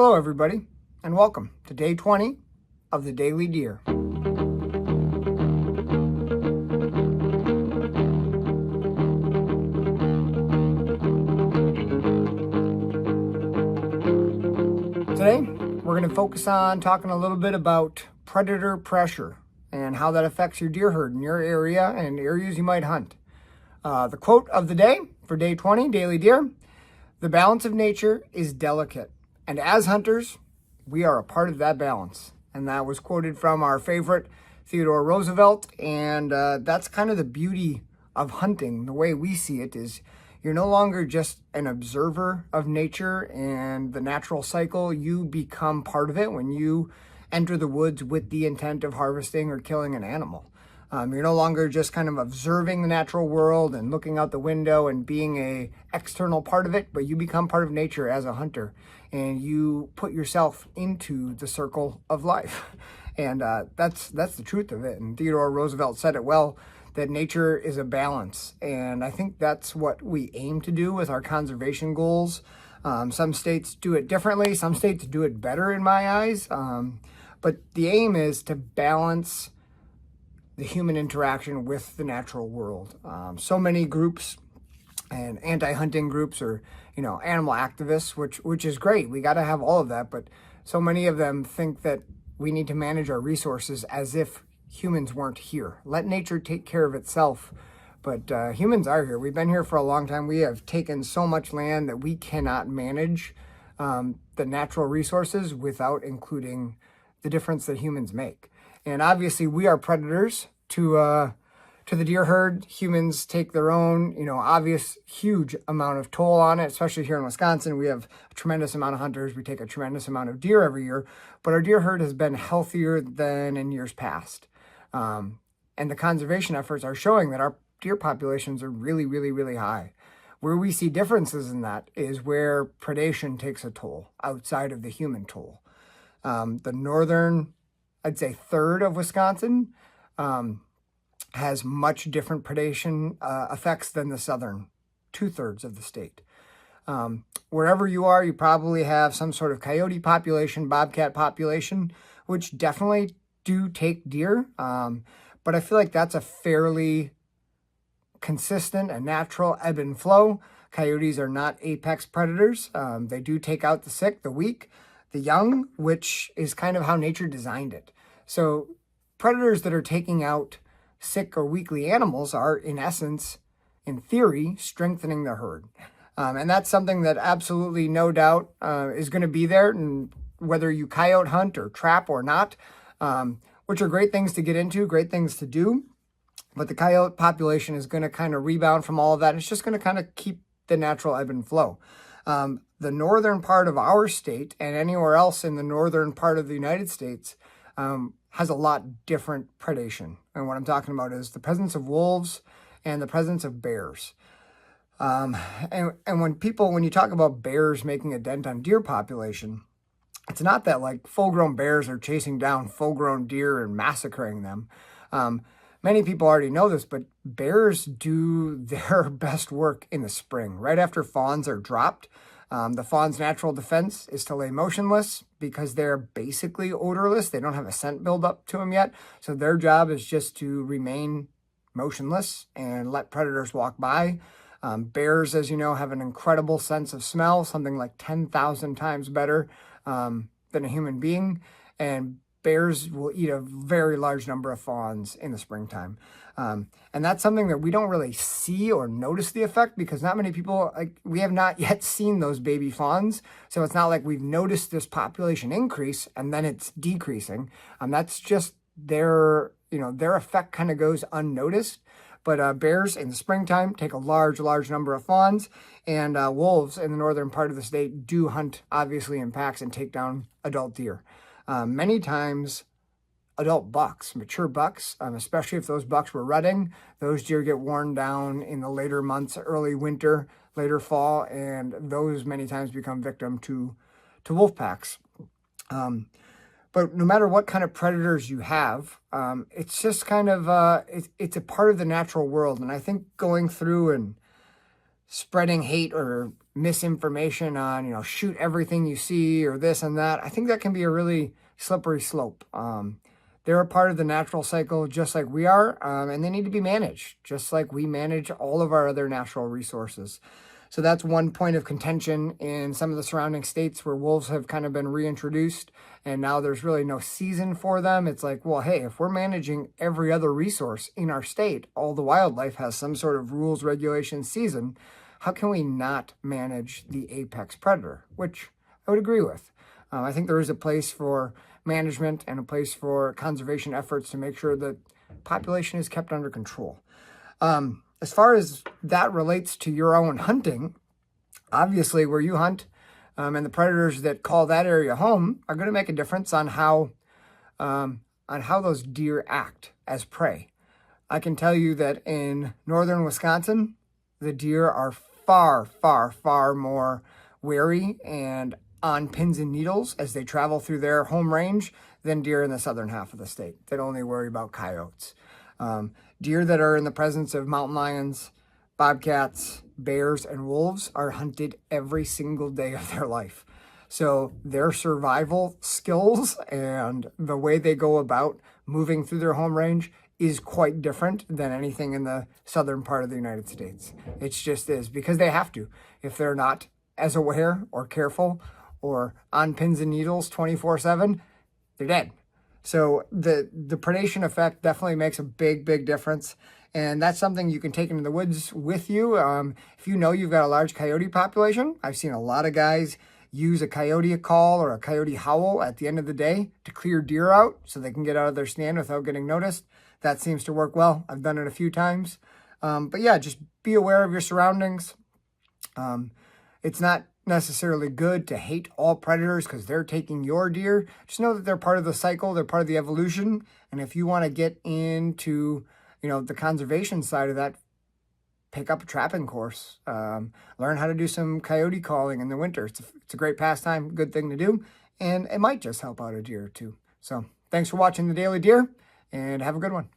Hello everybody, and welcome to day 20 of the Daily Deer. Today, we're going to focus on talking a little bit about predator pressure and how that affects your deer herd in your area and areas you might hunt. The quote of the day for day 20, Daily Deer: "The balance of nature is delicate, and as hunters, we are a part of that balance." And that was quoted from our favorite Theodore Roosevelt. And that's kind of the beauty of hunting. The way we see it is you're no longer just an observer of nature and the natural cycle. You become part of it when you enter the woods with the intent of harvesting or killing an animal. You're no longer just kind of observing the natural world and looking out the window and being a external part of it, but you become part of nature as a hunter, and you put yourself into the circle of life. And that's the truth of it. And Theodore Roosevelt said it well, that nature is a balance. And I think that's what we aim to do with our conservation goals. Some states do it differently. Some states do it better in my eyes. But the aim is to balance the human interaction with the natural world. So many groups and anti-hunting groups or, animal activists, which is great. We got to have all of that. But so many of them think that we need to manage our resources as if humans weren't here. Let nature take care of itself. But humans are here. We've been here for a long time. We have taken so much land that we cannot manage the natural resources without including the difference that humans make. And obviously, we are predators to the deer herd. Humans take their own, obvious huge amount of toll on it, especially here in Wisconsin. We have a tremendous amount of hunters. We take a tremendous amount of deer every year, but our deer herd has been healthier than in years past. And the conservation efforts are showing that our deer populations are really, really, really high. Where we see differences in that is where predation takes a toll outside of the human toll. The northern, I'd say, third of Wisconsin has much different predation effects than the southern 2/3 of the state. Wherever you are, you probably have some sort of coyote population, bobcat population, which definitely do take deer. But I feel like that's a fairly consistent and natural ebb and flow. Coyotes are not apex predators. They do take out the sick, the weak, the young, which is kind of how nature designed it. So predators that are taking out sick or weakly animals are, in essence, in theory, strengthening the herd. And that's something that absolutely, no doubt, is going to be there, and whether you coyote hunt or trap or not, which are great things to get into, great things to do. But the coyote population is going to kind of rebound from all of that. It's just going to kind of keep the natural ebb and flow. The northern part of our state and anywhere else in the northern part of the United States has a lot different predation. And what I'm talking about is the presence of wolves and the presence of bears. And when you talk about bears making a dent on deer population, it's not that like full-grown bears are chasing down full-grown deer and massacring them. Many people already know this, but bears do their best work in the spring, right after fawns are dropped. The fawn's natural defense is to lay motionless because they're basically odorless. They don't have a scent buildup to them yet. So their job is just to remain motionless and let predators walk by. Bears, as you know, have an incredible sense of smell, something like 10,000 times better than a human being. And bears will eat a very large number of fawns in the springtime. And that's something that we don't really see or notice the effect because not many people, we have not yet seen those baby fawns. So it's not like we've noticed this population increase and then it's decreasing. That's just their effect kind of goes unnoticed. But bears in the springtime take a large number of fawns, and wolves in the northern part of the state do hunt, obviously, in packs and take down adult deer. Many times, adult bucks, mature bucks, especially if those bucks were rutting, those deer get worn down in the later months, early winter, later fall, and those many times become victim to wolf packs. But no matter what kind of predators you have, it's just kind of, it's a part of the natural world. And I think going through and spreading hate or misinformation on, shoot everything you see or this and that, I think that can be a really slippery slope. They're a part of the natural cycle just like we are, and they need to be managed just like we manage all of our other natural resources. So that's one point of contention in some of the surrounding states where wolves have kind of been reintroduced, and now there's really no season for them. It's like, well, hey, if we're managing every other resource in our state, all the wildlife has some sort of rules, regulations, season, how can we not manage the apex predator? Which I would agree with. I think there is a place for management and a place for conservation efforts to make sure that population is kept under control. As far as that relates to your own hunting, obviously where you hunt and the predators that call that area home are going to make a difference on how those deer act as prey. I can tell you that in northern Wisconsin, the deer are far, far, far more wary and on pins and needles as they travel through their home range than deer in the southern half of the state that only worry about coyotes. Deer that are in the presence of mountain lions, bobcats, bears, and wolves are hunted every single day of their life. So their survival skills and the way they go about moving through their home range is quite different than anything in the southern part of the United States. It just is, because they have to. If they're not as aware or careful or on pins and needles 24/7, they're dead. So the predation effect definitely makes a big, big difference. And that's something you can take into the woods with you. If you know you've got a large coyote population, I've seen a lot of guys use a coyote call or a coyote howl at the end of the day to clear deer out so they can get out of their stand without getting noticed. That seems to work well. I've done it a few times. But yeah, just be aware of your surroundings. It's not necessarily good to hate all predators because they're taking your deer. Just know that they're part of the cycle. They're part of the evolution. And if you want to get into, the conservation side of that, pick up a trapping course. Learn how to do some coyote calling in the winter. It's a great pastime, good thing to do. And it might just help out a deer or two. So thanks for watching The Daily Deer, and have a good one.